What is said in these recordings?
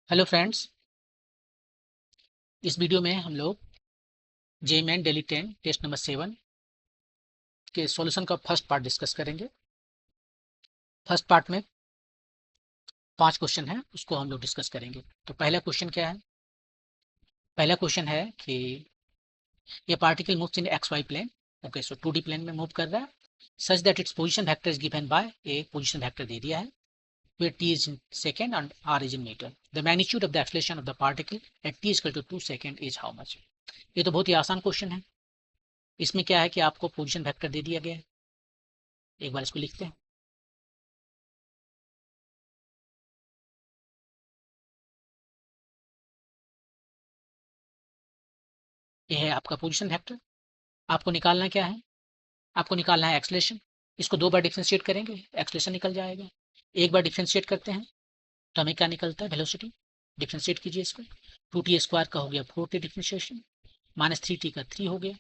Hello friends. इस video में हम लोग जेईई दिल्ली 10 टेस्ट नंबर 7 के सॉल्यूशन का फर्स्ट पार्ट डिस्कस करेंगे। फर्स्ट पार्ट में 5 क्वेश्चन हैं, उसको हम लोग डिस्कस करेंगे। तो पहला क्वेश्चन क्या है? पहला क्वेश्चन है कि ये particle moves in X Y plane. Okay, so 2D plane में मूव कर रहा है such that its position vector is given by a position vector दे दिया है where t is in second and r is in meter. The magnitude of the acceleration of the particle at t is equal to 2 second is how much? ये तो बहुत ही आसान question है। इसमें क्या है कि आपको पोजीशन वेक्टर दे दिया गया है। एक बार इसको लिखते हैं। ये है आपका पोजीशन वेक्टर। आपको निकालना क्या है? आपको निकालना है एक्सलेशन। इसको 2 बार डिफ्रेंशिएट करेंगे, एक्सलेशन निकल जाएगा। एक बार डिफ्रेंशिएट करते हैं तो हमें क्या निकलता है? वेलोसिटी। डिफ्रेंशिएट कीजिए इसको। 2t स्क्वायर का हो गया 4t डिफ्रेंशिएशन, माइनस 3t का 3 हो गया,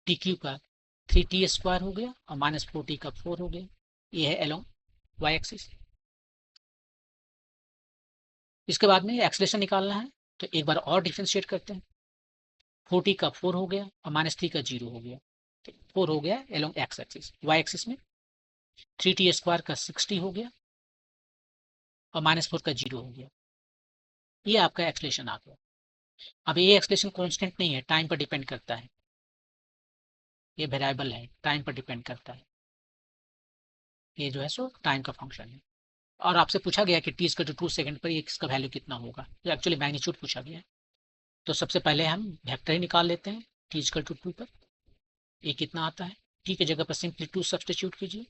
टी क्यू का 3t स्क्वायर हो गया और माइनस 4t का 4 हो गया। ये है एलोंग वाई एक्सिस। इसके बाद में एक्सलेशन निकालना है तो एक बार और डिफ्रेंशिएट करते हैं। 4t का 4 हो गया और माइनस 3 का 0 हो गया। 4 हो गया along X axis. Y axis में 3t स्क्वायर का 60 हो गया और माइनस 4 का 0 हो गया। ये आपका एक्सलेशन आ गया। अब ये एक्सलेशन कांस्टेंट नहीं है, टाइम पर डिपेंड करता है। ये वेरिएबल है, टाइम पर डिपेंड करता है। ये जो है सो टाइम का फंक्शन है। और आपसे पूछा गया कि टी इक्वल टू 2 सेकंड पर ये इसका वैल्यू कितना होगा। तो एक्चुअली मैग्नीट्यूड पूछा गया है। तो सबसे पहले हम वेक्टर ही निकाल लेते हैं। टी इक्वल टू 2 पर ये कितना आता है? टी की जगह पर सिंपली 2 सब्सटीट्यूट कीजिए।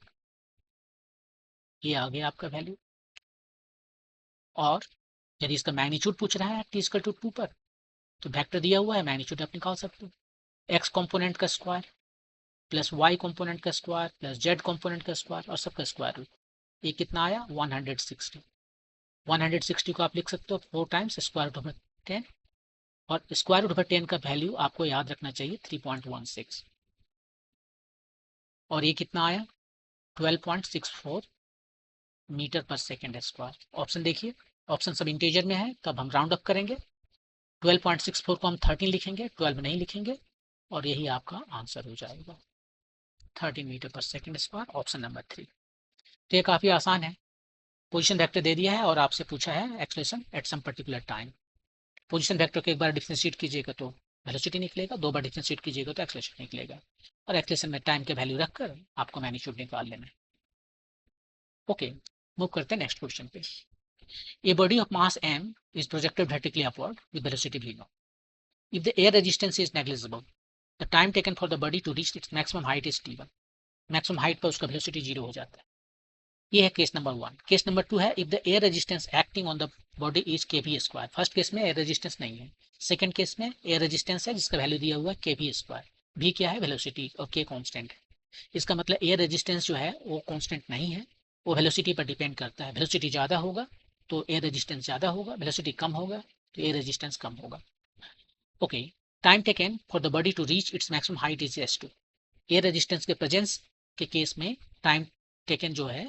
ये आ गया आपका वैल्यू। और यदि इसका मैग्नीट्यूड पूछ रहा है टी इक्वल टू 2 पर, तो वेक्टर दिया हुआ है, मैग्नीट्यूड आप निकाल सकते हो। एक्स कॉम्पोनेंट का स्क्वायर प्लस वाई कॉम्पोनेंट का स्क्वायर प्लस जेड कॉम्पोनेंट का स्क्वायर और सबका स्क्वायर रूट। ये कितना आया? 160। 160 को आप लिख सकते हो 4 टाइम्स स्क्वायर रूट ओवर 10। और स्क्वायर रूट ओवर 10 का वैल्यू आपको याद रखना चाहिए 3.16। और ये कितना आया? 12.64 मीटर पर सेकेंड स्क्वायर। ऑप्शन देखिए, ऑप्शन सब इंटीजर में है, तब हम राउंड अप करेंगे। 12.64 को हम 13 लिखेंगे, 12 नहीं लिखेंगे, और यही आपका आंसर हो जाएगा 13 मीटर पर सेकेंड स्क्वायर, ऑप्शन नंबर 3। तो ये काफ़ी आसान है। पोजीशन वेक्टर दे दिया है और आपसे पूछा है acceleration at some particular time. Position vector को एक बार डिफरेंशिएट कीजिएगा तो वेलोसिटी निकलेगा, 2 बार डिफरेंशिएट कीजिएगा तो एक्सलेशन निकलेगा। और एक्सलेशन में टाइम के वैल्यू रखकर आपको मैग्नीट्यूड निकाल लेना है। ओके, मूव करते हैं नेक्स्ट क्वेश्चन पे। A body of mass m is projected vertically upward with velocity v0. If the air resistance is negligible, the time taken for the body to reach its maximum height is t1. Maximum height पर उसका velocity 0 हो जाता है। ये है case number 1। Case number 2 है if the air resistance acting on the body is के we square. First case में एयर रेजिस्टेंस नहीं है। सेकंड केस में एयर रेजिस्टेंस है जिसका वैल्यू दिया हुआ है के वी स्क्वायर। वी क्या है? वेलोसिटी, और के कांस्टेंट है। इसका मतलब एयर रेजिस्टेंस जो है वो कांस्टेंट नहीं है, वो वेलोसिटी पर डिपेंड करता है। वेलोसिटी ज़्यादा होगा तो एयर रेजिस्टेंस ज़्यादा होगा, वेलोसिटी कम होगा तो एयर रेजिस्टेंस कम होगा। Okay, time taken for the body to reach its maximum height is s2। Air resistance के प्रेजेंस के केस में टाइम टेकन जो है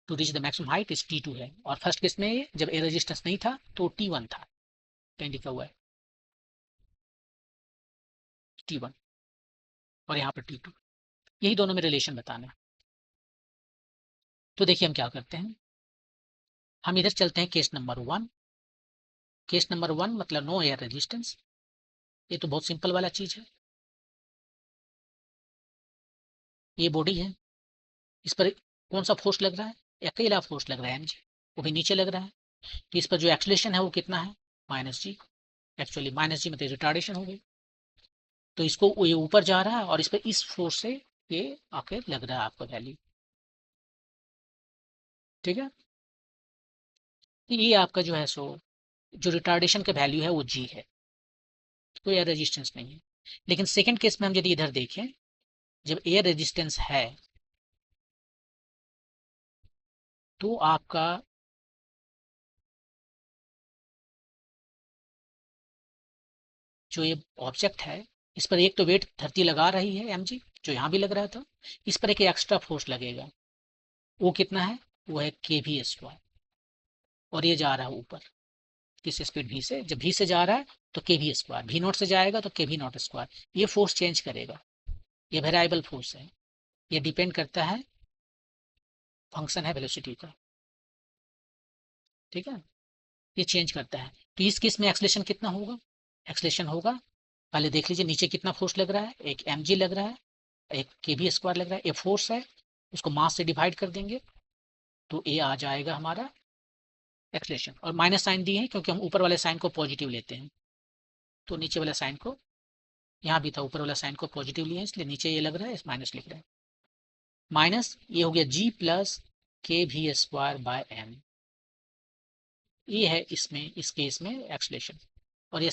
to reach the maximum height is t2 है। और फर्स्ट केस में जब एयर रेजिस्टेंस नहीं था तो t1 था। कहीं लिखा हुआ है t1 और यहाँ पर t2। यही दोनों में रिलेशन बताना है। तो देखिए हम क्या करते हैं, हम इधर चलते हैं केस नंबर 1। केस नंबर 1 मतलब नो एयर रेजिस्टेंस। ये तो बहुत सिंपल वाला चीज है। ये बॉडी है, इस पर कौन सा फोर्स लग रहा है? अकेला फोर्स लग रहा है mg, वो भी नीचे लग रहा है। तो इस पर जो एक्सलेशन है वो कितना है? माइनस जी। एक्चुअली माइनस जी मतलब रिटार्डेशन हो गई। तो इसको ये ऊपर जा रहा है और इस पर इस फोर्स से ये आके लग रहा है आपका वैल्यू। ठीक है, तो ये आपका जो है सो जो रिटार्डेशन का वैल्यू है वो जी है, कोई एयर रेजिस्टेंस नहीं है। लेकिन सेकंड केस में हम यदि इधर देखें, जब एयर रेजिस्टेंस है तो आपका जो ये ऑब्जेक्ट है इस पर एक तो वेट धरती लगा रही है mg, जो यहाँ भी लग रहा था। इस पर एक एक्स्ट्रा फोर्स लगेगा, वो कितना है? वो है के भी स्क्वायर, और ये जा रहा है ऊपर किस स्पीड v से, जब v से जा रहा है तो के भी स्क्वायर, v नॉट से जाएगा तो के भी नॉट स्क्वायर। ये फोर्स चेंज करेगा, ये वेरिएबल फोर्स है, ये डिपेंड करता है, फंक्शन है वेलोसिटी का, ठीक है, ये चेंज करता है। तो इस केस में एक्सलेशन कितना होगा, एक्सलेशन होगा, पहले देख लीजिए नीचे कितना फोर्स लग रहा है, एक mg लग रहा है, एक के भी स्क्वायर लग रहा है, ये फोर्स है, उसको मास से डिवाइड कर देंगे तो ए आ जाएगा हमारा एक्सलेशन। और माइनस साइन दिए हैं क्योंकि हम ऊपर वाले साइन को पॉजिटिव लेते हैं, तो नीचे वाले साइन को, यहाँ भी था ऊपर वाला साइन को पॉजिटिव लिए इसलिए नीचे ये लग रहा है, इस माइनस लिख रहे हैं, माइनस ये हो गया g plus K V square bye M, ये है इसमें, इस केस में एक्सलेशन। और ये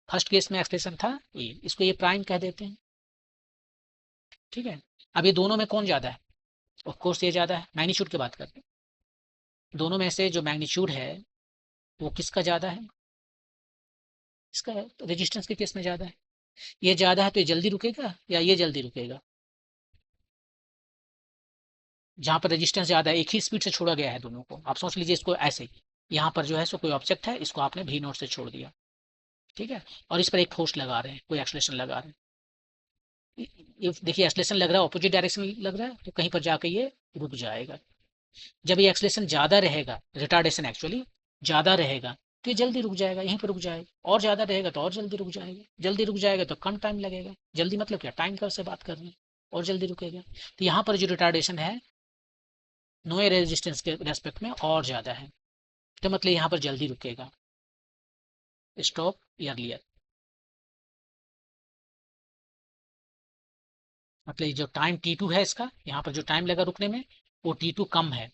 फर्स्ट केस में एक्सलेशन था ये, इसको ये प्राइम कह देते हैं, ठीक है। अब ये दोनों में कौन ज्यादा है, ऑफ कोर्स ये ज्यादा है, मैग्नीट्यूड की बात करते हैं, दोनों में से जो मैग्नीट्यूड है वो किसका ज्यादा है, इसका है, तो रेजिस्टेंस के केस में ज्यादा है, ये ज्यादा है तो ये जल्दी रुकेगा या ये जल्दी रुकेगा, जहां पर रेजिस्टेंस ज्यादा है, एक ही स्पीड से छोड़ा गया है दोनों को, आप सोच लीजिए इसको ऐसे ही, यहाँ पर जो है सो कोई ऑब्जेक्ट है, इसको आपने भी नोट से छोड़ दिया, ठीक है, और इस पर एक फोर्स लगा रहे हैं, कोई एक्सलेशन लगा रहे हैं, ये देखिए एक्सलेशन लग रहा है, ऑपोजिट डायरेक्शन लग रहा है, तो कहीं पर जाकर ये रुक जाएगा। जब ये एक्सलेशन ज्यादा रहेगा, रिटार्डेशन एक्चुअली ज्यादा रहेगा, तो ये जल्दी रुक जाएगा, यहीं पर रुक जाएगा, और ज्यादा रहेगा तो और जल्दी रुक जाएगा, जल्दी रुक जाएगा तो कम टाइम लगेगा, जल्दी मतलब क्या, टाइम कर्व से बात कर रहे हैं, और जल्दी रुकेगा। तो यहाँ पर जो रिटार्डेशन है नो रेजिस्टेंस के रेस्पेक्ट में और ज्यादा है, तो मतलब यहाँ पर जल्दी रुकेगा, स्टॉप अर्लियर, मतलब जो टाइम T2 है इसका, यहाँ पर जो टाइम लगा रुकने में वो T2 कम है,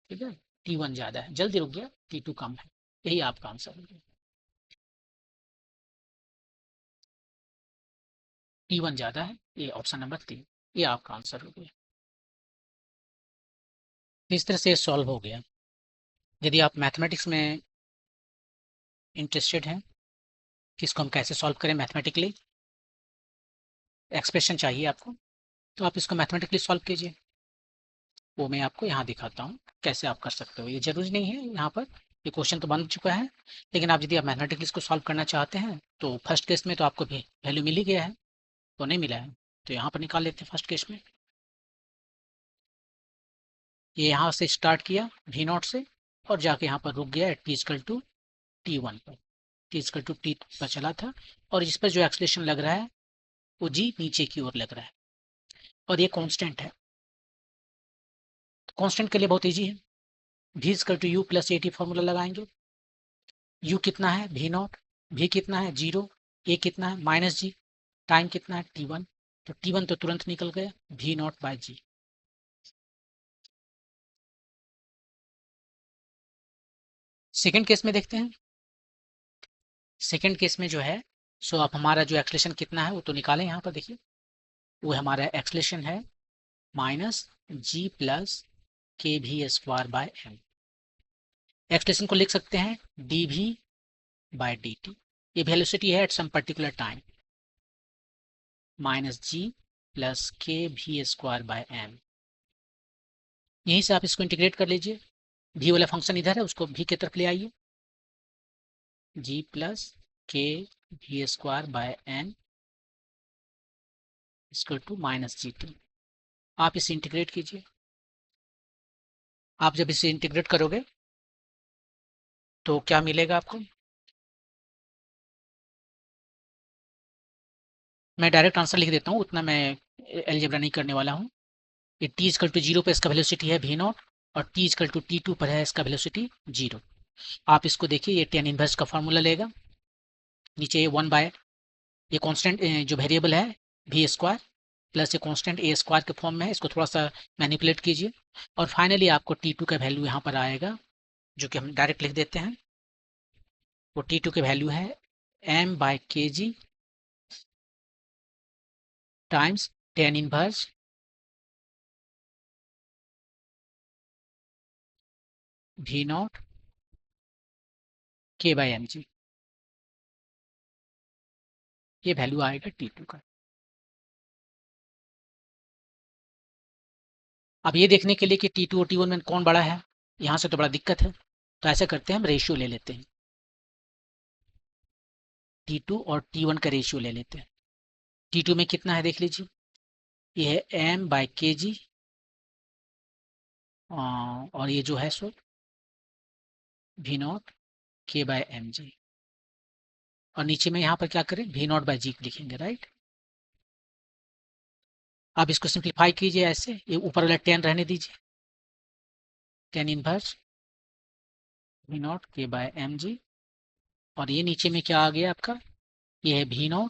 ठीक है, T1 ज्यादा है, जल्दी रुक गया, T2 कम है, यही आपका आंसर है, T1 ज्यादा है, ये ऑप्शन नंबर 3, ये आपका आंसर हो गया। इस तरह से सॉल्व हो गया। यदि आप मैथमेटिक्स में इंटरेस्टेड हैं कि इसको हम कैसे सॉल्व करें मैथमेटिकली, एक्सप्रेशन चाहिए आपको, तो आप इसको मैथमेटिकली सॉल्व कीजिए, वो मैं आपको यहाँ दिखाता हूँ कैसे आप कर सकते हो। ये जरूरी नहीं है यहाँ पर, ये क्वेश्चन तो बन चुका है, लेकिन आप यदि आप मैथमेटिकली इसको सॉल्व करना चाहते हैं तो फर्स्ट केस में तो आपको भी वैल्यू मिल ही गया है, तो नहीं मिला है तो यहाँ पर निकाल लेते हैं फर्स्ट केस में। ये यहाँ से स्टार्ट किया भी नॉट से और जाके यहाँ पर रुक गया टी इक्वल टू T1 पर, टी इक्वल टू टी पर चला था, और इस पर जो एक्सलेशन लग रहा है वो जी नीचे की ओर लग रहा है, और ये कांस्टेंट है, कांस्टेंट के लिए बहुत इजी है, v equal to U plus A T formula लगाएंगे, u कितना है v नॉट, v कितना है 0, a कितना है माइनस जी, टाइम कितना है T1, तो T1 तो तुरंत निकल गया, v nought by G. Second case में देखते हैं, सेकेंड केस में जो है सो आप हमारा जो एक्सलेशन कितना है वो तो निकालें, यहाँ पर देखिए वो हमारा एक्सलेशन है minus G plus K V square bye M, acceleration को लिख सकते हैं डी भी बाय डी टी, ये वेलोसिटी है at some particular time, minus G plus K V square bye M, यहीं से आप इसको इंटीग्रेट कर लीजिए, भी वाला फंक्शन इधर है उसको भी की तरफ ले आइए, जी plus K V square by N equal to minus G T, आप इसे इंटीग्रेट कीजिए, आप जब इसे इंटीग्रेट करोगे तो क्या मिलेगा आपको, मैं डायरेक्ट आंसर लिख देता हूँ, उतना मैं एल्जेब्रा नहीं करने वाला हूँ। ये टी इक्वल टू 0 पर इसका वेलोसिटी है भी नॉट, और टी इक्वल टू T2 पर है इसका वेलोसिटी 0। आप इसको देखिए, ये टेन इनवर्स का फॉर्मूला लेगा, नीचे ये 1 बाय ये कांस्टेंट जो वेरिएबल है भी स्क्वायर प्लस ये कांस्टेंट ए स्क्वायर के फॉर्म में है, इसको थोड़ा सा मैनिपुलेट कीजिए, और फाइनली आपको T2 का वैल्यू यहाँ पर आएगा, जो कि हम डायरेक्ट लिख देते हैं, वो T2 की वैल्यू है m बाय के जी टाइम्स टेन इनवर्स भी नॉट के बाय एम जी, ये वैल्यू आएगा T2 का। अब ये देखने के लिए कि T2 और T1 में कौन बड़ा है, यहाँ से तो बड़ा दिक्कत है, तो ऐसा करते हैं हम रेशियो ले लेते हैं, T2 और T1 का रेशियो ले लेते हैं। T2 में कितना है देख लीजिए, ये है m/kg और ये जो है सो V0 k/mg, और नीचे में यहाँ पर क्या करें V0/g लिखेंगे, राइट। अब इसको सिंप्लीफाई कीजिए ऐसे, ये ऊपर वाला 10 रहने दीजिए, 10 इनवर्स V0 k/mg, और ये नीचे में क्या आ गया आपका, ये है V0,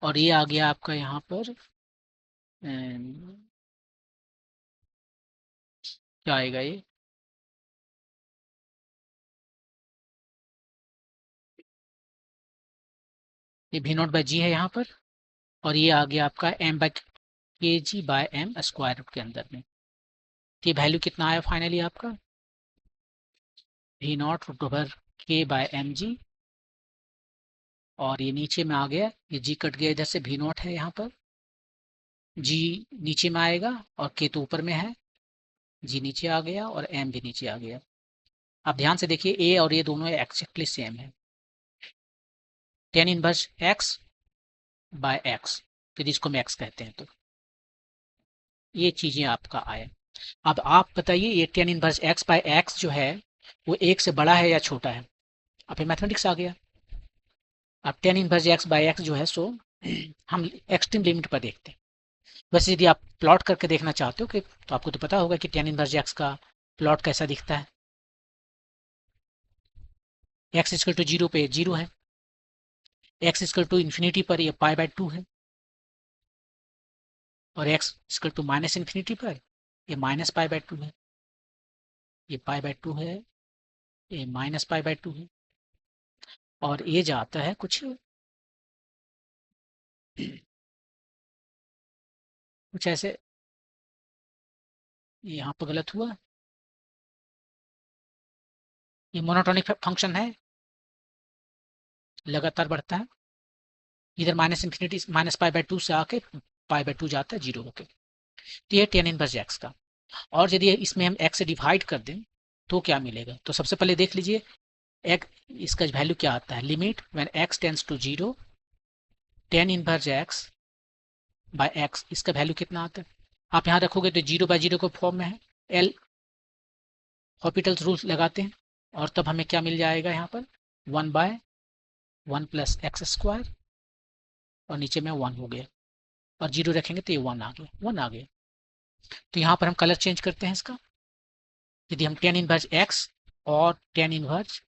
और ये आ गया आपका यहाँ पर क्या आएगा, ये V0/g है यहाँ पर, और ये आ गया आपका m/kg/m² के अंदर में। तो ये वैल्यू कितना आया फाइनली आपका, V0/k/mg, और ये नीचे में आ गया, ये g कट गया, इधर से V0 है यहाँ पर, g नीचे में आएगा और k तो ऊपर में है, g नीचे आ गया और m भी नीचे आ गया। अब ध्यान से देखिए, a और ये दोनों एक्जेक्टली सेम है, 10 इनवर्स x/x, तो जिसको हम x कहते हैं, तो ये चीजें आपका आया। अब आप बताइए, ये 10 इनवर्स x/x जो है वो 1 से बड़ा है या छोटा है, अब ये मैथमेटिक्स आ गया। अब 10 इनवर्स x/x जो है सो हम एक्सट्रीम लिमिट पर देखते हैं। वैसे यदि आप प्लॉट करके देखना चाहते हो कि, तो आपको तो पता होगा कि 10 इनवर्स x का प्लॉट कैसा दिखता है, x इक्वल टू 0 पे 0 है, x इक्वल टू इन्फिनिटी पर ये π/2 है, और x equal to minus infinity पर ये माइनस π/2 है, ये π/2 है, ये माइनस π/2 है, और ये जाता है कुछ कुछ ऐसे, यहाँ पर गलत हुआ, ये मोनोटोनिक फंक्शन है, लगातार बढ़ता है, इधर माइनस इन्फिनिटी माइनस π/2 से आके π/2 जाता है 0 होके। तो ये 10 इनवर्स x का, और यदि इसमें हम x से डिवाइड कर दें तो क्या मिलेगा, तो सबसे पहले देख लीजिए इसका वैल्यू क्या आता है, limit when x tends to 0 10 inverse x/x, इसका वैल्यू कितना आता है, आप यहाँ रखोगे तो 0/0 को फॉर्म में है, एल हॉपिटल्स रूल लगाते हैं, और तब हमें क्या मिल जाएगा यहाँ पर 1/1 + x², और नीचे में 1 हो गया, और 0 रखेंगे तो ये 1 आ गया, 1 आ गया। तो यहाँ पर हम कलर चेंज करते हैं इसका, यदि हम 10 इनवर्स x और 10 इनवर्स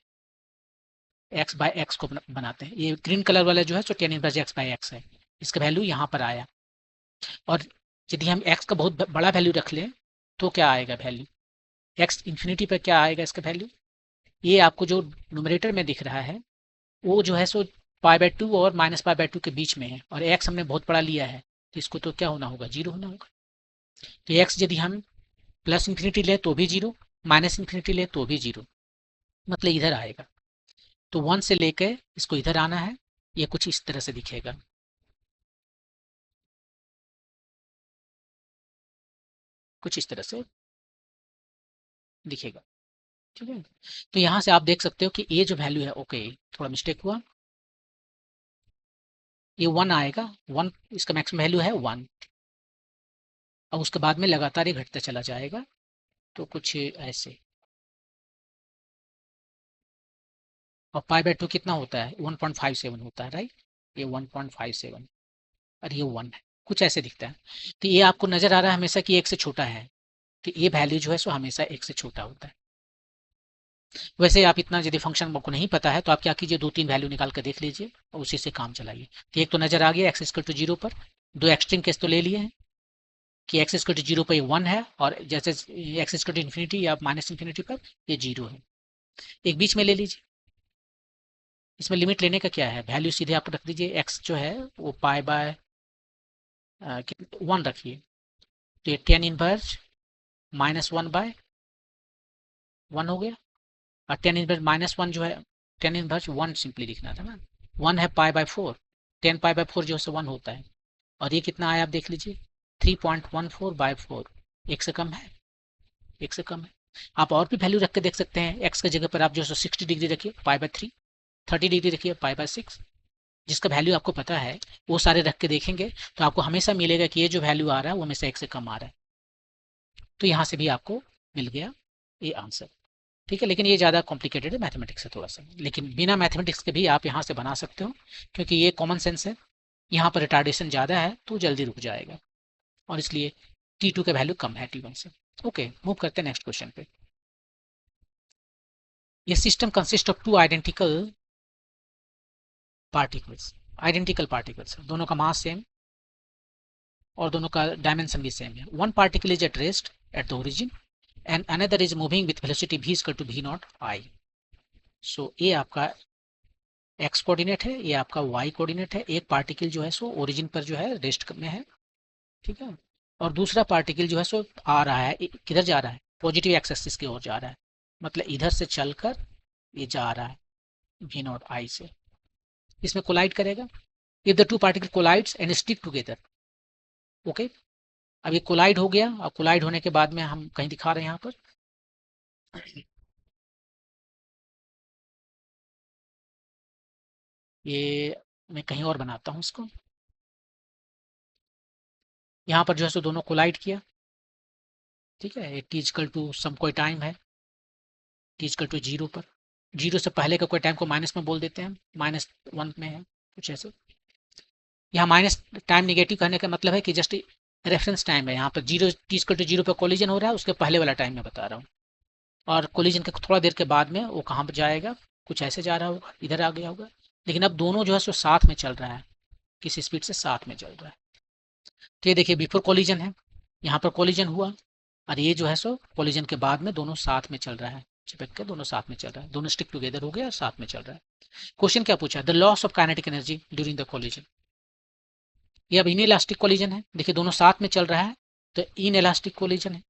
x/x को बनाते हैं, ये ग्रीन कलर वाला जो है तो 10 इनवर्स x/x है, इसका वैल्यू यहाँ पर आया। और यदि हम x का बहुत बड़ा वैल्यू रख लें तो क्या आएगा वैल्यू, x इन्फिनिटी पर क्या आएगा इसका वैल्यू, ये आपको जो न्यूमरेटर में दिख रहा है वो जो है सो π/2 और माइनस π/2 के बीच में है, और x हमने बहुत बड़ा लिया है, तो इसको तो क्या होना होगा, 0 होना होगा। तो x यदि हम प्लस इन्फिनिटी ले तो भी 0, माइनस इन्फिनिटी ले तो भी 0, मतलब इधर आएगा। तो 1 से लेकर इसको इधर आना है, ये कुछ इस तरह से दिखेगा, कुछ इस तरह से दिखेगा, ठीक है। तो यहाँ से आप देख सकते हो कि ये जो वैल्यू है, ओके थोड़ा मिस्टेक हुआ, ये 1 आएगा, 1 इसका मैक्सिमम वैल्यू है 1, और उसके बाद में लगातार ये घटता चला जाएगा, तो कुछ ऐसे। और π/2 कितना होता है, 1.57 होता है, राइट, ये 1.57 और ये 1 है, कुछ ऐसे दिखता है। तो ये आपको नजर आ रहा है हमेशा कि 1 से छोटा है, तो ये वैल्यू जो है सो हमेशा 1 से छोटा होता है। वैसे आप इतना यदि फंक्शन आपको नहीं पता है तो आप क्या कीजिए, 2-3 वैल्यू निकाल कर देख लीजिए और उसी से काम चलाइए। तो एक तो नजर आ गया x इक्वल टू 0 पर, दो एक्सट्रीम केस तो ले लिए हैं कि x इक्वल टू 0 पर ये 1 है, और जैसे x इक्वल टू इन्फिनिटी या माइनस इन्फिनिटी पर ये 0 है। एक बीच में ले लीजिए, इसमें लिमिट लेने का क्या है, वैल्यू सीधे आप रख दीजिए, x जो है वो π/1 रखिए, तो ये 10 इनवर्स -1/1 हो गया, और 10 इनवर्स -1 जो है 10 इनवर्स 1 सिंपली लिखना था ना, 1 है π/4, 10 π/4 जो है 1 होता है, और ये कितना आया आप देख लीजिए 3.14/4, एक से कम है, एक से कम है। आप और भी वैल्यू रख के देख सकते हैं। एक्स की जगह पर आप जो है 60 डिग्री रखिए, π/3, 30 डिग्री रखिए, π/6। जिसका वैल्यू आपको पता है वो सारे रख के देखेंगे तो आपको हमेशा मिलेगा कि ये जो वैल्यू आ रहा है वो हमेशा एक से कम आ रहा है। तो यहाँ से भी आपको मिल गया ये आंसर। ठीक है, लेकिन ये ज़्यादा कॉम्प्लिकेटेड है मैथमेटिक्स से थोड़ा सा, लेकिन बिना मैथमेटिक्स के भी आप यहाँ से बना सकते हो क्योंकि ये कॉमन सेंस है। यहाँ पर रिटार्डेशन ज़्यादा है तो जल्दी रुक जाएगा और इसलिए T2 का वैल्यू कम है T1 से। ओके, मूव करते हैं नेक्स्ट क्वेश्चन पे। ये system consist of two identical particles, दोनों का मास सेम और दोनों का डायमेंशन भी सेम है। One particle is at rest at the origin and another is moving with velocity v equal to v nought I। So ये आपका x coordinate है, ये आपका y कोऑर्डिनेट है। एक पार्टिकल जो है सो ओरिजिन पर जो है रेस्ट में है, ठीक है, और दूसरा पार्टिकल जो है सो आ रहा है, किधर जा रहा है, पॉजिटिव एक्स एक्सिस की ओर जा रहा है, मतलब इधर से चलकर ये जा रहा है v नॉट I से। इसमें कोलाइड करेगा। If the two particle collides and stick together, okay. अब ये कोलाइड हो गया और कोलाइड होने के बाद में हम कहीं दिखा रहे हैं यहाँ पर, ये मैं कहीं और बनाता हूँ इसको। यहाँ पर जो है सो दोनों कोलाइड किया, ठीक है। टी इक्वल टू सम कोई टाइम है, टी इक्वल टू 0 पर, 0 से पहले का कोई टाइम को माइनस में बोल देते हैं, -1 में है कुछ ऐसे। यहाँ माइनस टाइम निगेटिव कहने का मतलब है कि जस्ट रेफरेंस टाइम है। यहाँ पर 0 टी इक्वल टू 0 पर कोलिजन हो रहा है, उसके पहले वाला टाइम मैं बता रहा हूँ। और कोलिजन के थोड़ा देर के बाद में वो कहाँ पर जाएगा, कुछ ऐसे जा रहा होगा, इधर आ गया होगा। लेकिन अब दोनों जो है सो साथ में चल रहा है, किस स्पीड से, साथ में चल रहा है। तो ये देखिए बिफोर कोलिजन है, यहाँ पर कोलिजन हुआ और ये जो है सो कोलिजन के बाद में दोनों साथ में चल रहा है, चिपक के दोनों साथ में चल रहा है, दोनों स्टिक टुगेदर हो गया और साथ में चल रहा है। क्वेश्चन क्या पूछा, the loss of kinetic energy during the collision. ये अब इन इलास्टिक कोलिजन है, देखिए दोनों साथ में चल रहा है तो इन इलास्टिक कोलिजन है।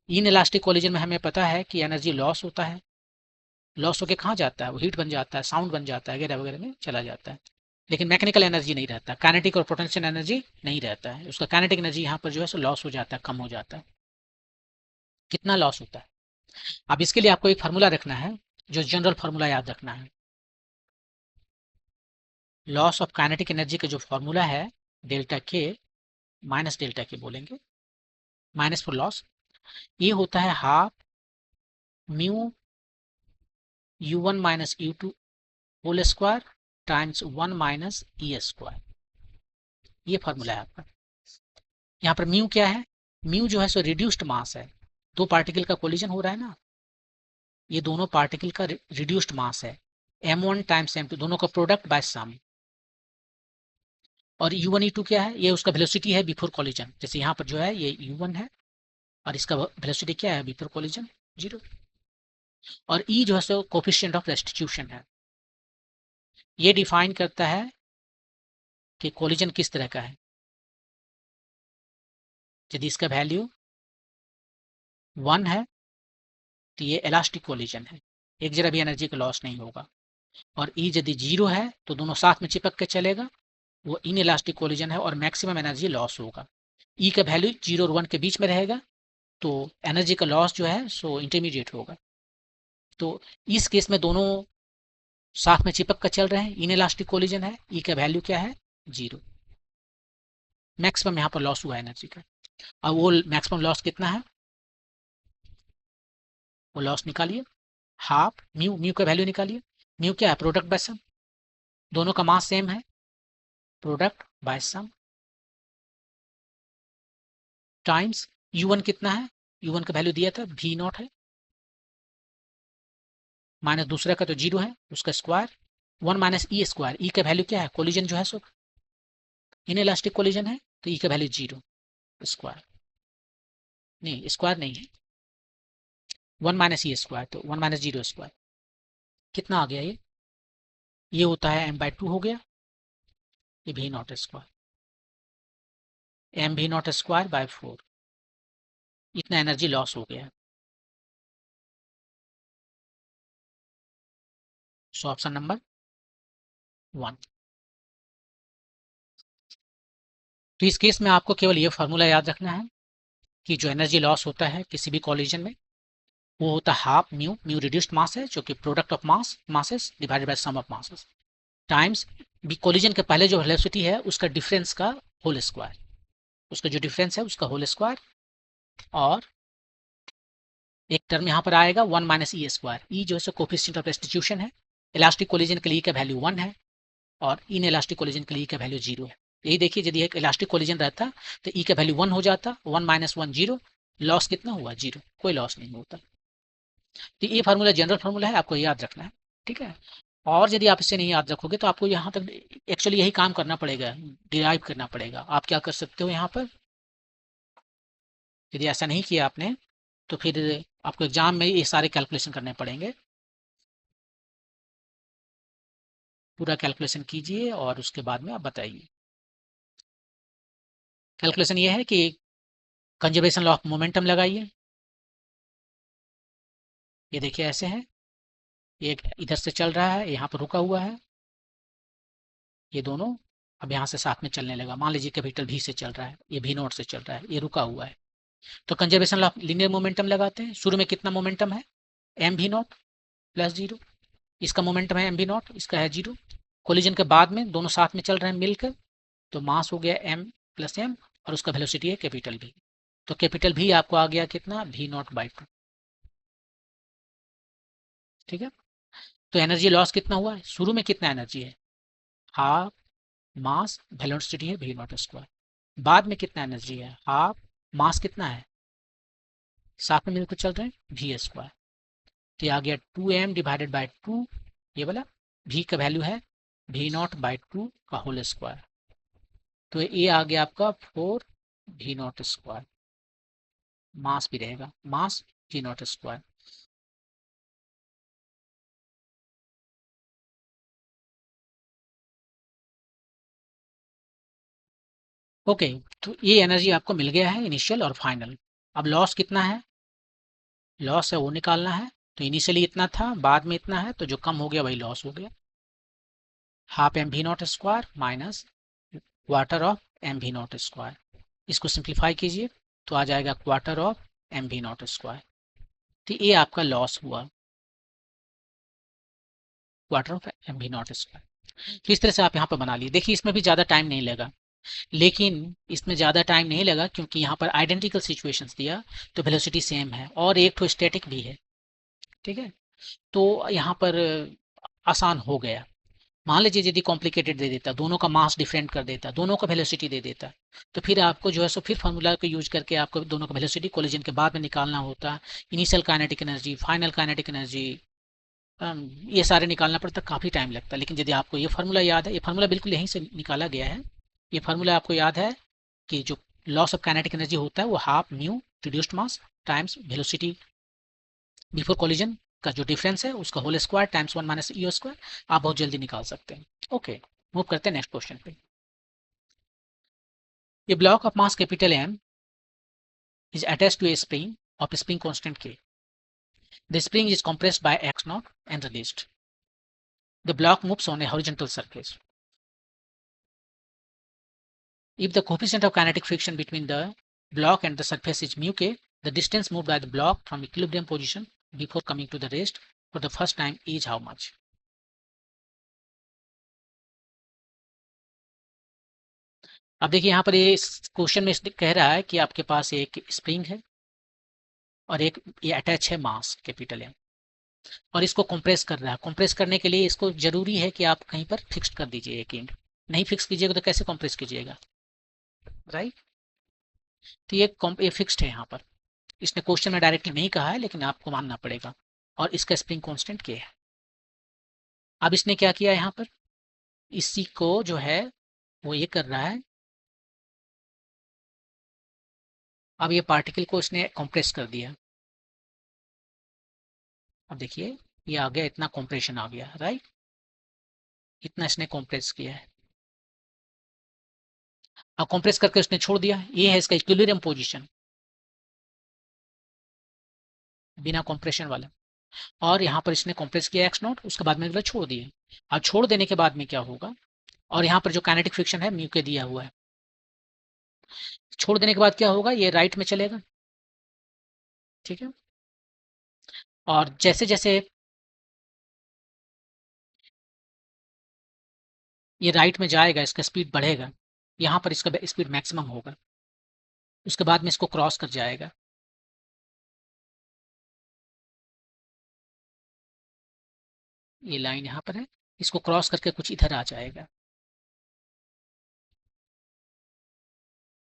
इन इलास्टिक कोलिजन में हमें पता है कि एनर्जी लॉस होता है, लॉस होकर कहाँ जाता है, वो हीट बन जाता है, साउंड बन जाता है, वगैरह वगैरह में चला जाता है। लेकिन मैकेनिकल एनर्जी नहीं रहता, काइनेटिक और पोटेंशियल एनर्जी नहीं रहता है। उसका काइनेटिक एनर्जी यहाँ पर जो है सो लॉस हो जाता है, कम हो जाता है। कितना लॉस होता है, अब इसके लिए आपको एक फार्मूला रखना है, जो जनरल फार्मूला याद रखना है। लॉस ऑफ काइनेटिक एनर्जी का जो फॉर्मूला है, डेल्टा के माइनस डेल्टा के बोलेंगे, माइनस फॉर लॉस, ये होता है half mu u1 minus u2 whole square times 1 minus E square. ये फॉर्मूला है आपका। यहाँ पर म्यू क्या है, म्यू जो है सो रिड्यूस्ड मास है, दो पार्टिकल का कोलिजन हो रहा है ना, ये दोनों पार्टिकल का रिड्यूस्ड मास है, m1 टाइम्स m2, दोनों का प्रोडक्ट बाय सम। और u1 u2 क्या है, ये उसका वेलोसिटी है बिफोर कोलिजन, जैसे यहाँ पर जो है ये u1 है और इसका वेलोसिटी क्या है बिफोर कोलिजन, 0। और e जो है सो कोफिशिएंट ऑफ रेस्टिट्यूशन है, ये डिफाइन करता है कि कोलिजन किस तरह का है। यदि इसका वैल्यू 1 है तो ये इलास्टिक कोलिजन है, एक जरा भी एनर्जी का लॉस नहीं होगा। और ई यदि 0 है तो दोनों साथ में चिपक के चलेगा, वो इन इलास्टिक कोलिजन है और मैक्सिमम एनर्जी लॉस होगा। ई का वैल्यू 0 और 1 के बीच में रहेगा तो एनर्जी का लॉस जो है सो इंटरमीडिएट होगा। तो इस केस में दोनों साथ में चिपक कर चल रहे हैं, इन इलास्टिक कोलिजन है, ई का वैल्यू क्या है, 0। मैक्सिमम यहाँ पर लॉस हुआ एनर्जी का। अब वो मैक्सिमम लॉस कितना है, वो लॉस निकालिए, हाफ म्यू, म्यू का वैल्यू निकालिए। म्यू क्या है, प्रोडक्ट बाय सम, दोनों का मास सेम है, product by sum times u1 कितना है, u1 का वैल्यू दिया था v नॉट है, माइनस दूसरा का तो 0 है उसका स्क्वायर, 1 माइनस ई स्क्वायर, ई का वैल्यू क्या है, कोलिजन जो है सो इन इलास्टिक कोलिजन है तो ई का वैल्यू 0, स्क्वायर नहीं, स्क्वायर नहीं है, 1 माइनस ई स्क्वायर, तो 1 माइनस 0 स्क्वायर कितना आ गया, ये होता है m/2 हो गया, ये v not square, m v not square by 4, इतना एनर्जी लॉस हो गया। So option number 1। तो इस केस में आपको केवल ये फार्मूला याद रखना है कि जो एनर्जी लॉस होता है किसी भी कॉलिजन में वो होता है half mu, mu reduced mass है जो कि product of masses divided by sum of masses times V collision के पहले जो वेलोसिटी है उसका डिफरेंस का होल स्क्वायर, उसका जो डिफरेंस है उसका होल स्क्वायर, और एक टर्म यहाँ पर आएगा 1 माइनस ई स्क्वायर। ई जो है कोफिशिएंट ऑफ रेस्टिट्यूशन है, इलास्टिक कोलिजन के लिए का वैल्यू 1 है और इन इलास्टिक कोलिजन के लिए का वैल्यू 0 है। यही देखिए यदि एक इलास्टिक कोलिजन रहता तो ई का वैल्यू 1 हो जाता, 1 माइनस 1 0, लॉस कितना हुआ 0, कोई लॉस नहीं होता। तो ये फार्मूला जनरल फार्मूला है, आपको याद रखना है, ठीक है। और यदि आप इसे नहीं याद रखोगे तो आपको यहाँ तक एक्चुअली यही काम करना पड़ेगा, डिराइव करना पड़ेगा। आप क्या कर सकते हो यहाँ पर, यदि ऐसा नहीं किया आपने तो फिर आपको एग्जाम में ये सारे कैलकुलेशन करने पड़ेंगे। पूरा कैलकुलेशन कीजिए और उसके बाद में आप बताइए। कैलकुलेशन ये है कि कंजर्वेशन लॉ ऑफ मोमेंटम लगाइए। ये देखिए ऐसे है, ये इधर से चल रहा है, यहाँ पर रुका हुआ है, ये दोनों अब यहाँ से साथ में चलने लगा। मान लीजिए कैपिटल भी से चल रहा है, ये भी नोट से चल रहा है, ये रुका हुआ है। तो conservation law of linear momentum लगाते हैं। शुरू में कितना मोमेंटम है, एम भी नॉट प्लस 0, इसका मोमेंटम है एम भी नॉट, इसका है 0। कोलिजन के बाद में दोनों साथ में चल रहे हैं मिलकर, तो मास हो गया एम प्लस एम और उसका वेलोसिटी है कैपिटल भी। तो कैपिटल भी आपको आ गया कितना, भी नॉट बाई 2, ठीक है। तो एनर्जी लॉस कितना हुआ है, शुरू में कितना एनर्जी है, हाफ मास वेलोसिटी है भी नॉट स्क्वायर, बाद में कितना एनर्जी है, हाफ मास कितना है, साथ में मिलकर चल रहे हैं भी स्क्वायर। तो ये आ गया 2m डिवाइडेड बाई 2, ये वाला v का वैल्यू है भी नॉट बाई 2 का होल स्क्वायर। तो ये आ गया आपका 4 भी नॉट स्क्वायर, मास भी रहेगा, मास भी नॉट स्क्वायर। ओके, तो ये एनर्जी आपको मिल गया है इनिशियल और फाइनल। अब लॉस कितना है, लॉस है वो निकालना है। तो इनिशियली इतना था, बाद में इतना है, तो जो कम हो गया वही लॉस हो गया। Half M V nought square minus quarter of M V nought square, इसको सिंप्लीफाई कीजिए तो आ जाएगा quarter of M V nought square. तो ये आपका लॉस हुआ, quarter of M V nought square. तो इस तरह से आप यहाँ पर बना लिए। देखिए इसमें भी ज़्यादा टाइम नहीं लगा, लेकिन इसमें ज़्यादा टाइम नहीं लगा क्योंकि यहाँ पर आइडेंटिकल सिचुएशंस दिया तो वेलोसिटी सेम है और एक तो स्टैटिक भी है, ठीक है। तो यहाँ पर आसान हो गया। मान लीजिए यदि कॉम्प्लिकेटेड दे देता, दोनों का मास डिफरेंट कर देता, दोनों का वेलोसिटी दे देता, तो फिर आपको जो है सो फिर फार्मूला को यूज करके आपको दोनों का वेलोसिटी कोलिजन के बाद में निकालना होता, initial kinetic energy, final kinetic energy, ये सारे निकालना पड़ता, काफ़ी टाइम लगता। लेकिन यदि आपको ये फार्मूला याद है, ये फार्मूला बिल्कुल यहीं से निकाला गया है। ये फार्मूला आपको याद है कि जो लॉस ऑफ काइनेटिक एनर्जी होता है वो हाफ म्यू रिड्यूस्ड मास टाइम्स वेलोसिटी बिफोर कोलिजन का जो डिफरेंस है उसका whole square times 1 minus E square. आप बहुत जल्दी निकाल सकते हैं। ओके, मूव करते हैं नेक्स्ट क्वेश्चन पे। A block of mass capital M is attached to a spring of a spring constant k. The spring is compressed by x naught and released. The block moves on a horizontal surface. If the coefficient of kinetic friction between the block and the surface is mu k, the distance moved by the block from equilibrium position before coming to the rest for the first time is how much? अब देखिए यहाँ पर ये question में कह रहा है कि आपके पास एक स्प्रिंग है और एक ये अटैच है मास कैपिटल एम और इसको कंप्रेस कर रहा है। कंप्रेस करने के लिए इसको जरूरी है कि आप कहीं पर फिक्स कर दीजिए एक एंड। नहीं फिक्स कीजिएगा तो कैसे कंप्रेस कीजिएगा, राइट। तो ये फिक्स्ड है यहाँ पर, इसने क्वेश्चन में डायरेक्टली नहीं कहा है लेकिन आपको मानना पड़ेगा। और इसका स्प्रिंग कांस्टेंट क्या है। अब इसने क्या किया यहाँ पर, इसी को जो है वो ये कर रहा है, अब ये पार्टिकल को इसने कंप्रेस कर दिया। अब देखिए ये आ गया, इतना कंप्रेशन आ गया, राइट, इतना इसने कंप्रेस किया है। अब कंप्रेस करके उसने छोड़ दिया, ये है इसका इक्विलिब्रियम पोजीशन बिना कंप्रेशन वाला। और यहाँ पर इसने कंप्रेस किया एक्स नॉट, उसके बाद में छोड़ दिया। अब छोड़ देने के बाद में क्या होगा, और यहाँ पर जो काइनेटिक फ्रिक्शन है म्यू के दिया हुआ है, छोड़ देने के बाद क्या होगा, ये राइट में चलेगा, ठीक है। और जैसे जैसे ये राइट में जाएगा इसका स्पीड बढ़ेगा, यहाँ पर इसका स्पीड मैक्सिमम होगा, उसके बाद में इसको क्रॉस कर जाएगा। ये लाइन यहाँ पर है, इसको क्रॉस करके कुछ इधर आ जाएगा।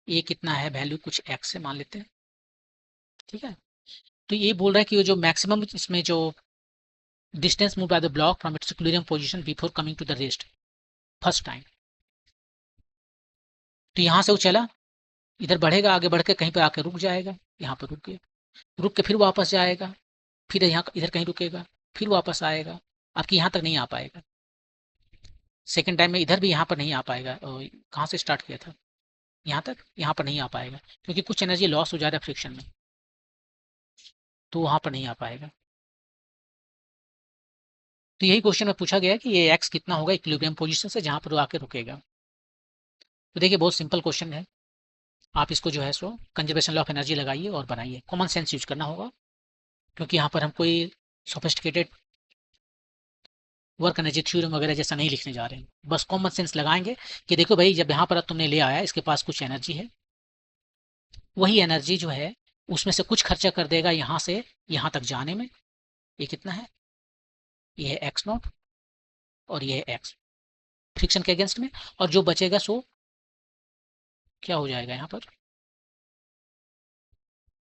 ये कितना है वैल्यू, कुछ एक्स से मान लेते हैं। ठीक है, तो ये बोल रहा है कि जो मैक्सिमम इसमें जो distance move by the block from its equilibrium position before coming to the rest first time. तो यहाँ से वो चला, इधर बढ़ेगा, आगे बढ़ के कहीं पर आके रुक जाएगा, यहाँ पर रुक गया, रुक के फिर वापस जाएगा, फिर यहाँ इधर कहीं रुकेगा, फिर वापस आएगा, आपकी यहाँ तक नहीं आ पाएगा। सेकेंड टाइम में इधर भी यहाँ पर नहीं आ पाएगा। कहाँ से स्टार्ट किया था, यहाँ तक, यहाँ पर नहीं आ पाएगा क्योंकि कुछ एनर्जी लॉस हो जा रहा है फ्रिक्शन में, तो वहाँ पर नहीं आ पाएगा। तो यही क्वेश्चन में पूछा गया कि ये एक्स कितना होगा इक्विलिब्रियम पोजीशन से जहाँ पर वो आके रुकेगा। तो देखिए बहुत सिंपल क्वेश्चन है, आप इसको जो है सो कंजर्वेशन लॉ ऑफ एनर्जी लगाइए और बनाइए, कॉमन सेंस यूज करना होगा क्योंकि यहाँ पर हम कोई सोफिस्टिकेटेड वर्क एनर्जी थ्योरम वगैरह जैसा नहीं लिखने जा रहे हैं, बस कॉमन सेंस लगाएंगे कि देखो भाई जब यहाँ पर तुमने ले आया इसके पास कुछ एनर्जी है, वही एनर्जी जो है उसमें से कुछ खर्चा कर देगा यहाँ से यहाँ तक जाने में। ये कितना है, ये है एक्स नॉट और ये है एक्स फ्रिक्शन के अगेंस्ट में, और जो बचेगा सो क्या हो जाएगा यहाँ पर,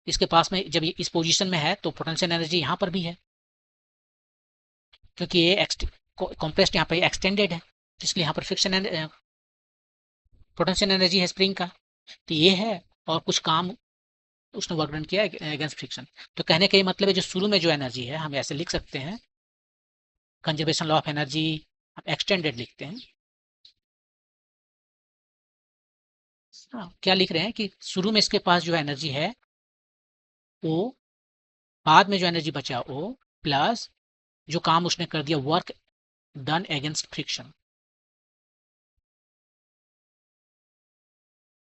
इसके पास में जब ये इस पोजीशन में है तो पोटेंशियल एनर्जी यहाँ पर भी है क्योंकि ये कॉम्प्रेस्ड यहाँ पे एक्सटेंडेड है, इसलिए यहाँ पर फ्रिक्शन पोटेंशियल एनर्जी है स्प्रिंग का, तो ये है, और कुछ काम उसने वर्क डन किया अगेंस्ट फ्रिक्शन। तो कहने का ये मतलब है जो शुरू में जो एनर्जी है हम ऐसे लिख सकते हैं, कंजर्वेशन लॉ ऑफ एनर्जी हम एक्सटेंडेड लिखते हैं। हाँ, क्या लिख रहे हैं कि शुरू में इसके पास जो एनर्जी है वो, बाद में जो एनर्जी बचा वो, प्लस जो काम उसने कर दिया work done against friction,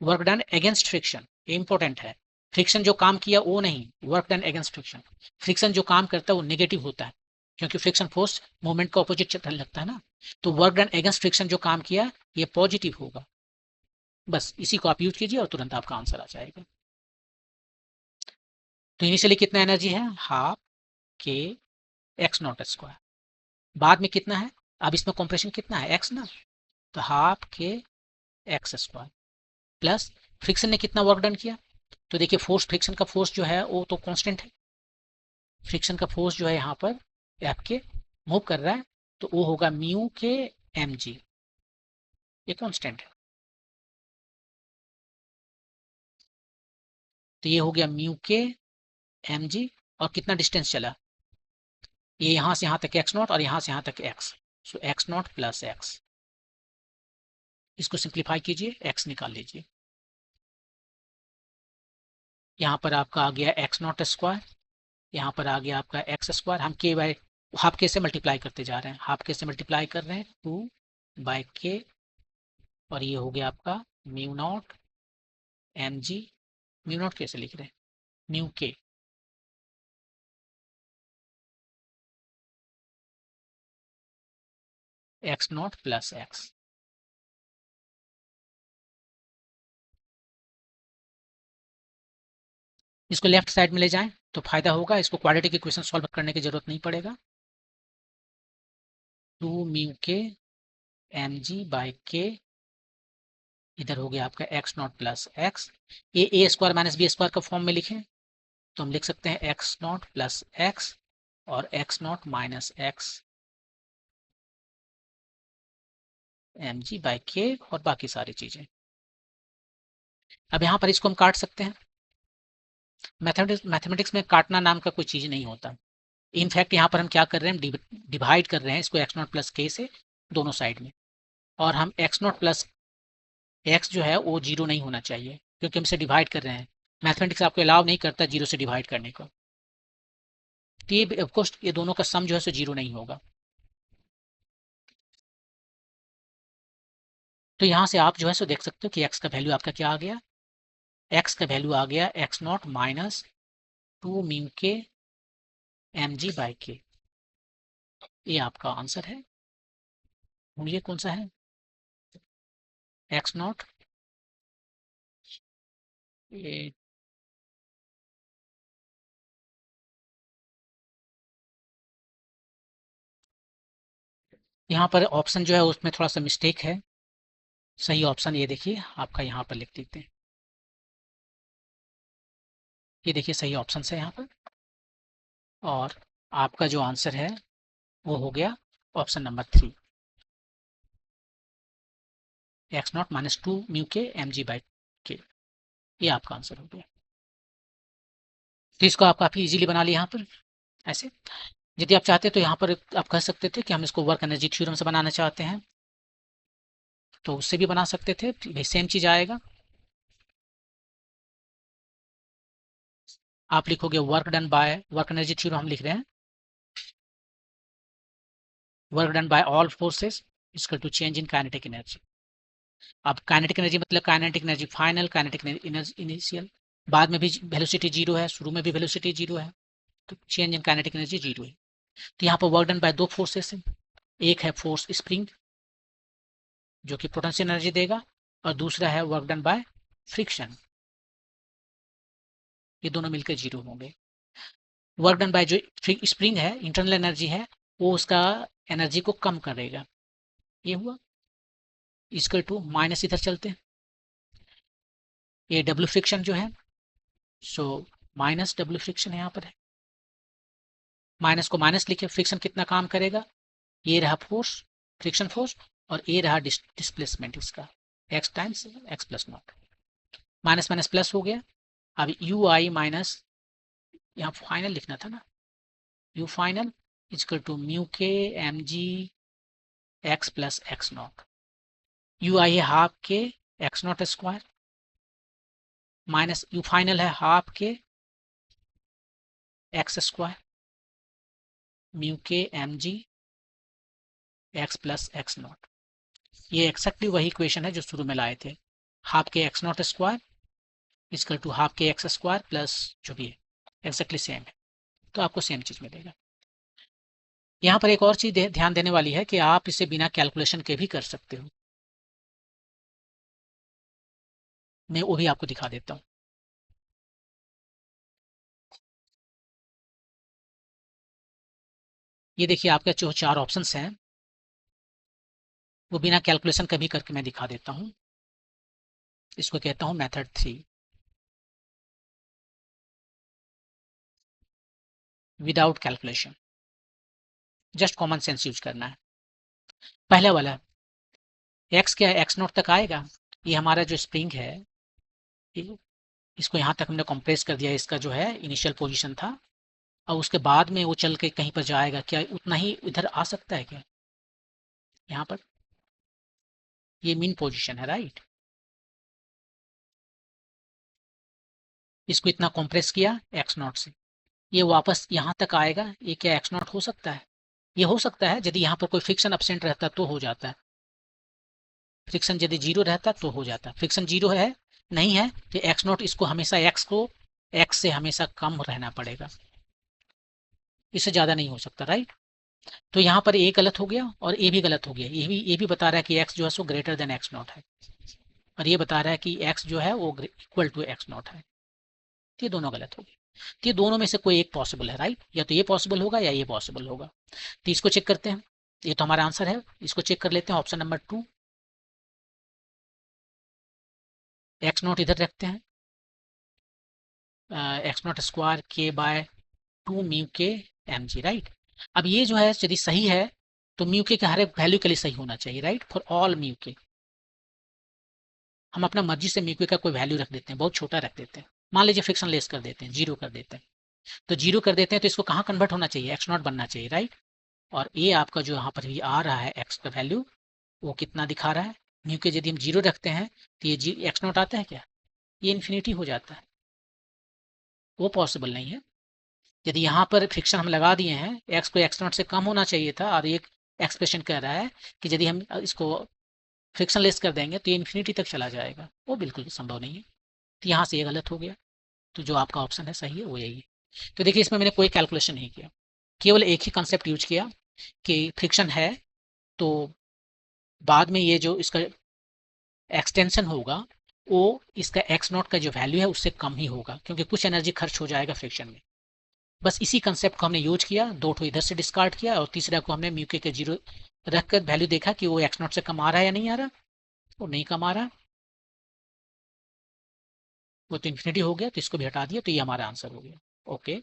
work done against friction ये इंपॉर्टेंट है। फ्रिक्शन जो काम किया वो नहीं, work done against friction. Friction जो काम करता है वो नेगेटिव होता है क्योंकि फ्रिक्शन फोर्स मूवमेंट का ऑपोजिट चलने लगता है ना, तो वर्क डन अगेंस्ट फ्रिक्शन जो काम किया ये पॉजिटिव होगा। बस इसी को आप यूज कीजिए और तुरंत आपका आंसर आ जाएगा। तो इनिशियली कितना एनर्जी है, हाफ के एक्स नॉट स्क्वायर, बाद में कितना है, अब इसमें कंप्रेशन कितना है एक्स ना, तो हाफ के एक्स स्क्वायर प्लस फ्रिक्शन ने कितना वर्क डन किया, तो देखिए फोर्स, फ्रिक्शन का फोर्स जो है वो तो कांस्टेंट है, फ्रिक्शन का फोर्स जो है यहाँ पर एफ के मूव कर रहा है, तो वो होगा म्यू के एम जी, ये कांस्टेंट है। तो ये हो गया म्यू के एम जी, और कितना डिस्टेंस चला, ये यहाँ से यहाँ तक एक्स नॉट और यहाँ से यहाँ तक x, so x not plus X, इसको सिंप्लीफाई कीजिए, एक्स निकाल लीजिए, यहाँ पर आपका आ गया एक्स नॉट स्क्वायर, यहाँ पर आ गया आपका एक्स स्क्वायर, हम के बाय हाफ के से मल्टीप्लाई करते जा रहे हैं, हाफ के से मल्टीप्लाई कर रहे हैं 2/k, और ये हो गया आपका mu nought M G, mu nought कैसे लिख रहे हैं, mu K, X not plus X. इसको लेफ्ट साइड में ले जाएं तो फायदा होगा, इसको क्वाड्रेटिक इक्वेशन सॉल्व करने की जरूरत नहीं पड़ेगा। 2 म्यू के एम जी बाई के, इधर हो गया आपका एक्स नॉट प्लस एक्स, ये a square minus b square का फॉर्म में लिखें तो हम लिख सकते हैं एक्स नॉट प्लस एक्स और x naught minus x m g by k, और बाकी सारी चीजें। अब यहाँ पर इसको हम काट सकते हैं, मैथमेटिक्स में काटना नाम का कोई चीज नहीं होता। इनफैक्ट यहाँ पर हम क्या कर रहे हैं, डिवाइड कर रहे हैं इसको एक्स नॉट प्लस के से दोनों साइड में, और हम एक्स नॉट प्लस एक्स जो है वो जीरो नहीं होना चाहिए क्योंकि हम इसे डिवाइड कर रहे हैं, मैथमेटिक्स आपको अलाउ नहीं करता जीरो से डिवाइड करने को, तो ये ऑफकोर्स ये दोनों का सम जो है सो जीरो नहीं होगा। तो यहाँ से आप जो है सो देख सकते हो कि एक्स का वैल्यू आपका क्या आ गया, एक्स का वैल्यू आ गया एक्स नॉट माइनस 2 म्यू के mg/k, ये आपका आंसर है। ये कौन सा है? x0, ये यहाँ पर ऑप्शन जो है उसमें थोड़ा सा मिस्टेक है। सही ऑप्शन ये देखिए, आपका यहाँ पर लिख देते हैं। ये देखिए सही ऑप्शन है यहाँ पर, और आपका जो आंसर है वो हो गया ऑप्शन नंबर 3, x0 - 2 म्यू के mg/k, ये आपका आंसर हो गया। तो इसको आप काफ़ी इजीली बना लिया यहाँ पर। ऐसे यदि आप चाहते तो यहाँ पर आप कह सकते थे कि हम इसको वर्क एनर्जी थ्योरम से बनाना चाहते हैं, तो उससे भी बना सकते थे, सेम चीज़ आएगा। आप लिखोगे work done by, work energy theorem हम लिख रहे हैं, work done by all forces equal to change in kinetic energy. अब काइनेटिक एनर्जी मतलब kinetic energy final, kinetic energy initial, बाद में भी वेलोसिटी जीरो है, शुरू में भी वेलोसिटी जीरो है, तो change in kinetic energy zero है। तो यहाँ पर वर्क डन बाय दो फोर्सेस है, एक है फोर्स स्प्रिंग जो कि पोटेंशियल एनर्जी देगा, और दूसरा है वर्क डन बाय फ्रिक्शन, ये दोनों मिलकर जीरो होंगे। वर्क डन बाय जो स्प्रिंग है, इंटरनल एनर्जी है, वो उसका एनर्जी को कम करेगा, ये हुआ। इक्वल टू माइनस इधर चलते हैं, ये डब्ल्यू फ्रिक्शन जो है, सो माइनस डब्ल्यू फ्रिक्शन यहाँ पर है, माइनस को माइनस लिखे, फ्रिक्शन कितना काम करेगा, ये रहा फोर्स, फ्रिक्शन फोर्स, और ये रहा डिस्प्लेसमेंट इसका, x times x plus naught, minus minus plus हो गया। अब यू आई माइनस, यहाँ फाइनल लिखना था ना, U final equal to mu के mg x plus x naught, U I है half k x naught square, minus U final है half k x square, mu के mg x plus x naught. ये exactly वही equation है जो शुरू में लाए थे, half k x naught square equal to half k x square plus जो भी है, एक्जैक्टली सेम है, तो आपको सेम चीज मिलेगा। यहाँ पर एक और चीज ध्यान देने वाली है कि आप इसे बिना कैलकुलेशन के भी कर सकते हो, मैं वो भी आपको दिखा देता हूँ। ये देखिए आपके जो 4 ऑप्शंस हैं वो बिना कैलकुलेशन कभी करके मैं दिखा देता हूँ। इसको कहता हूँ method 3, without calculation, just common sense use करना है। पहले वाला x क्या है, x0 तक आएगा, ये हमारा जो स्प्रिंग है, इसको यहाँ तक हमने कंप्रेस कर दिया, इसका जो है इनिशियल पोजीशन था, और उसके बाद में वो चल के कहीं पर जाएगा, क्या उतना ही इधर आ सकता है क्या, यहाँ पर ये मीन पोजीशन है, राइट। इसको इतना कंप्रेस किया x0 से, ये वापस यहाँ तक आएगा, ये क्या x0 हो सकता है, ये हो सकता है यदि यहाँ पर कोई फ्रिक्शन एब्सेंट रहता तो हो जाता है, फ्रिक्शन यदि जीरो रहता तो हो जाता, फ्रिक्शन जीरो है नहीं है, तो x0 इसको हमेशा x से हमेशा कम रहना पड़ेगा, इससे ज़्यादा नहीं हो सकता, राइट। तो यहाँ पर ए गलत हो गया और ए भी गलत हो गया, ये भी बता रहा है कि x जो है सो ग्रेटर देन x0 है, और ये बता रहा है कि x जो है वो इक्वल टू x0 है, तो ये दोनों गलत हो गए। तो ये दोनों में से कोई एक पॉसिबल है, राइट, या तो ये पॉसिबल होगा या ये पॉसिबल होगा। तो इसको चेक करते हैं, ये तो हमारा आंसर है, इसको चेक कर लेते हैं, ऑप्शन नंबर 2, x0 इधर रखते हैं, x0 square k by 2 mu के mg, राइट। अब ये जो है यदि सही है तो म्यू के हर एक वैल्यू के लिए सही होना चाहिए, राइट, फॉर ऑल म्यू के। हम अपना मर्जी से म्यू के का कोई वैल्यू रख देते हैं, बहुत छोटा रख देते हैं, मान लीजिए फ्रिक्शन लेस कर देते हैं, जीरो कर देते हैं, तो जीरो कर देते हैं तो इसको कहाँ कन्वर्ट होना चाहिए, x0 बनना चाहिए, राइट। और ये आपका जो यहाँ पर भी आ रहा है x का वैल्यू, वो कितना दिखा रहा है, म्यू के यदि हम जीरो रखते हैं तो ये x0 आता है क्या, ये इन्फिनिटी हो जाता है, वो पॉसिबल नहीं है। यदि यहाँ पर फ्रिक्शन हम लगा दिए हैं, x को x0 से कम होना चाहिए था, और एक एक्सप्रेशन कह रहा है कि यदि हम इसको फ्रिक्शन लेस कर देंगे तो ये इन्फिनिटी तक चला जाएगा, वो बिल्कुल संभव नहीं है। तो यहाँ से ये गलत हो गया, तो जो आपका ऑप्शन है सही है वो यही है। तो देखिए इसमें मैंने कोई कैलकुलेशन नहीं किया, केवल एक ही कंसेप्ट यूज किया कि फ्रिक्शन है तो बाद में ये जो इसका एक्सटेंशन होगा वो इसका एक्स नॉट का जो वैल्यू है उससे कम ही होगा, क्योंकि कुछ एनर्जी खर्च हो जाएगा फ्रिक्शन में। बस इसी कंसेप्ट को हमने यूज किया, दो ठो इधर से डिस्कार्ड किया और तीसरा को हमने म्यू के जीरो रखकर वैल्यू देखा कि वो एक्स नॉट से कम आ रहा है या नहीं आ रहा। वो नहीं कम आ रहा, वो तो इन्फिनिटी हो गया, तो इसको भी हटा दिया, तो ये हमारा आंसर हो गया। ओके,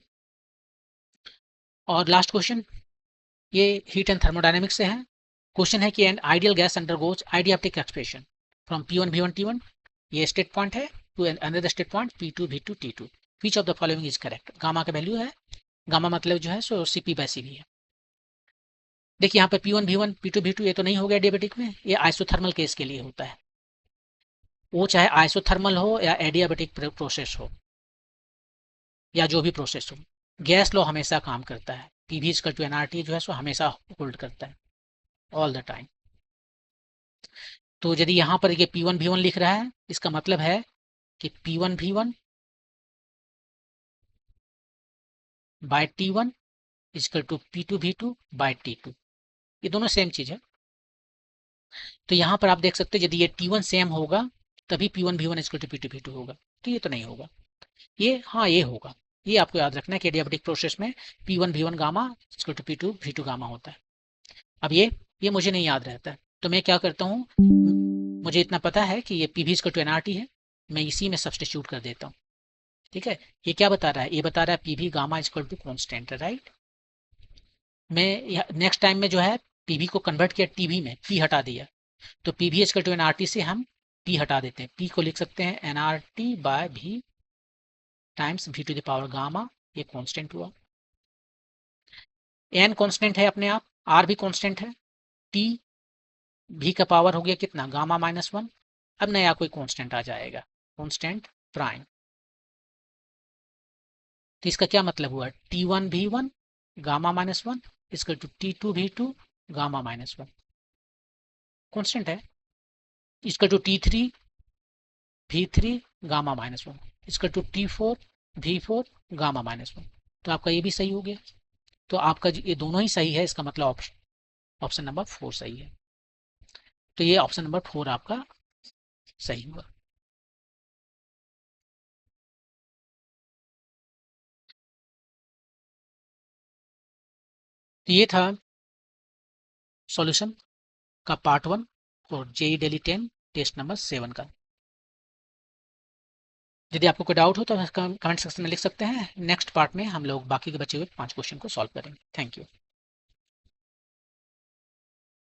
और लास्ट क्वेश्चन ये हीट एंड थर्मोडायनेमिक्स से है। क्वेश्चन है कि an ideal gas undergoes adiabatic expression from P1 V1 T1, ये स्टेट पॉइंट है, to another state point P2 V2 T2, which of the following is correct. Gamma का value है, gamma मतलब जो है सो CP/CV है। देखिए यहाँ पे P1 V1 P2 V2 ये तो नहीं हो गया एडियाबेटिक में, ये आइसोथर्मल केस के लिए होता है। वो चाहे आइसोथर्मल हो या एडियाबेटिक प्रोसेस हो या जो भी प्रोसेस हो, गैस लॉ हमेशा काम करता है। PV/nRT जो है सो हमेशा होल्ड करता है ऑल द टाइम। तो यदि यहाँ पर ये P1 V1 लिख रहा है, इसका मतलब है कि P1 V1 bye T1 equal to P2 V2 bye T2, ये दोनों सेम चीज है। तो यहाँ पर आप देख सकते हैं यदि ये T1 सेम होगा तभी P1 V1 equal to P2 V2 होगा, तो ये तो नहीं होगा। ये हाँ ये होगा, ये आपको याद रखना है कि एडियाबेटिक प्रोसेस में P1 V1 gamma equal to P2 V2 gamma होता है। अब ये मुझे नहीं याद रहता है, तो मैं क्या करता हूँ, मुझे इतना पता है कि ये PV इक्वल टू nRT है, मैं इसी में सब्सटीट्यूट कर देता हूँ। ठीक है, ये क्या बता रहा है, ये बता रहा है PV gamma equal to constant है, राइट। मैं नेक्स्ट टाइम में जो है PV को कन्वर्ट किया TV में, P हटा दिया, तो PV इक्वल टू nRT से हम P हटा देते हैं, P को लिख सकते हैं nRT by V times V to the power gamma, ये कांस्टेंट हुआ। n कांस्टेंट है अपने आप, R भी कांस्टेंट है, T V का पावर हो गया कितना, गामा-1। अब नया कोई कांस्टेंट आ जाएगा, कांस्टेंट प्राइम। तो इसका क्या मतलब हुआ, T1 V1 गामा-1 इसका टू T2 V2 गामा-1 कांस्टेंट है, इसका टू T3 V3 गामा-1 इसका टू T4 V4 गामा-1। तो आपका ये भी सही हो गया, तो आपका ये दोनों ही सही है, इसका मतलब ऑप्शन नंबर 4 सही है। तो ये ऑप्शन नंबर 4 आपका सही हुआ। तो ये था सॉल्यूशन का पार्ट 1 और JEE Delhi 10 टेस्ट नंबर 7 का। यदि आपको कोई डाउट हो तो कमेंट सेक्शन में लिख सकते हैं, नेक्स्ट पार्ट में हम लोग बाकी के बचे हुए 5 क्वेश्चन को सॉल्व करेंगे। Thank you.